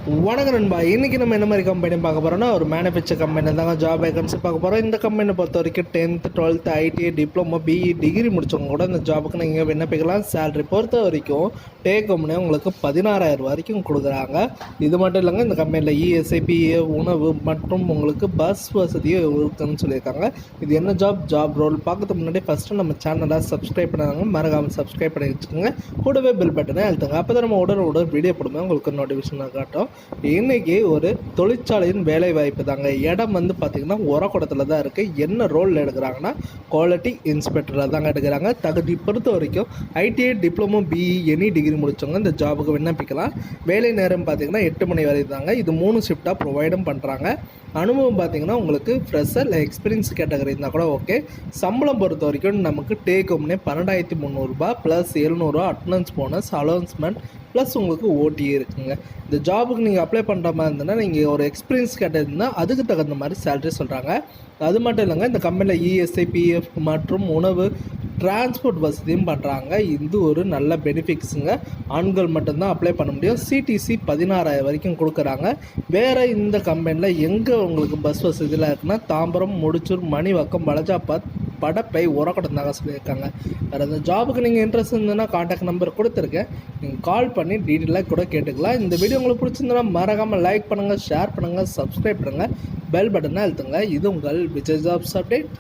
வணக்கம் நண்பா. இன்றைக்கி நம்ம என்ன மாதிரி கம்பெனி பார்க்க போகிறோம்னா ஒரு மேனுஃபேக்சர் கம்பெனி தாங்க ஜாப் வேகன்சி பார்க்க போகிறோம். இந்த கம்பெனியை பொறுத்த வரைக்கும் 10th 12th ITI diploma BE degree முடித்தவங்க கூட இந்த ஜாபுக்கு நீங்கள் விண்ணப்பிக்கலாம். சேலரி பொறுத்த வரைக்கும் டேக் ஹோம்னே உங்களுக்கு 16,000 வரைக்கும் கொடுக்குறாங்க. இது மட்டும் இல்லைங்க, இந்த கம்பெனியில் இஎஸ்ஐ பிஏ உணவு மற்றும் உங்களுக்கு பஸ் வசதியும் இருக்குன்னு சொல்லியிருக்காங்க. இது என்ன ஜாப் ரோல் பார்க்கறதுக்கு முன்னாடி ஃபஸ்ட்டு நம்ம சேனலை சப்ஸ்கிரைப் பண்ணாங்க, மறக்காமல் சப்ஸ்கிரைப் பண்ணி வச்சுக்கோங்க. கூடவே பெல் பட்டனை அழுத்துங்க. அப்போ தான் நம்ம உடனே வீடியோ போடும்போது உங்களுக்கு நோட்டிஃபிகேஷன் காட்டும். இன்னைக்கு ஒரு தொழிற்சாலையின் வேலை வாய்ப்பு தாங்க. இடம் வந்து பார்த்தீங்கன்னா உரக்குடத்தில் தான் இருக்குது. என்ன ரோல் எடுக்கிறாங்கன்னா குவாலிட்டி இன்ஸ்பெக்டராக தாங்க எடுக்கிறாங்க. தகுதி பொறுத்த வரைக்கும் ITI diploma BE any degree முடித்தவங்க இந்த ஜாபுக்கு விண்ணப்பிக்கலாம். வேலை நேரம் பார்த்தீங்கன்னா 8 மணி வரை தாங்க. இது 3 ஷிஃப்டாக ப்ரொவைடும் பண்ணுறாங்க. அனுபவம் பார்த்தீங்கன்னா உங்களுக்கு ஃப்ரெஷர் இல்லை எக்ஸ்பீரியன்ஸ் கேட்டகரி இருந்தால் கூட ஓகே. சம்பளம் பொறுத்த வரைக்கும் நமக்கு டேக் ஹோம்னே 12,300 ப்ளஸ் 700 அட்டனன்ஸ் போனஸ் அலௌன்ஸ்மெண்ட் ப்ளஸ் உங்களுக்கு ஓடி இருக்குங்க. இந்த ஜாபுக்கு நீங்கள் அப்ளை பண்ணுற மாதிரி இருந்ததுன்னா நீங்கள் ஒரு எக்ஸ்பீரியன்ஸ் கேட்டதுன்னா அதுக்கு தகுந்த மாதிரி சேலரி சொல்கிறாங்க. அது மட்டும் இல்லைங்க, இந்த கம்பெனியில் இஎஸ்ஐ பிஎஃப் மற்றும் உணவு டிரான்ஸ்போர்ட் வசதியும் பண்ணுறாங்க. இது ஒரு நல்ல பெனிஃபிட்ஸுங்க. ஆண்கள் மட்டும்தான் அப்ளை பண்ண முடியும். சிடிசி 16,000 வரைக்கும் கொடுக்குறாங்க. வேறு இந்த கம்பெனியில் எங்கே உங்களுக்கு பஸ் வசதியெலாம் இருக்குன்னா தாம்பரம், முடிச்சூர், மணிவாக்கம், பலஜாபாத், படப்பை, உரக்கடம் தாங்க சொல்லியிருக்காங்க. வேறு அந்த ஜாபுக்கு நீங்கள் இன்ட்ரெஸ்ட் இருந்ததுன்னா கான்டாக்ட் நம்பர் கொடுத்துருக்கேன். நீங்கள் கால் பண்ணி டீட்டெயிலாக கூட கேட்டுக்கலாம். இந்த வீடியோ உங்களுக்கு பிடிச்சிருந்தனா மறக்காமல் லைக் பண்ணுங்கள், ஷேர் பண்ணுங்கள், சப்ஸ்கிரைப் பண்ணுங்கள், பெல் பட்டனை அழுத்துங்க. இது உங்கள் விஜய் ஜாப்ஸ் அப்டேட்.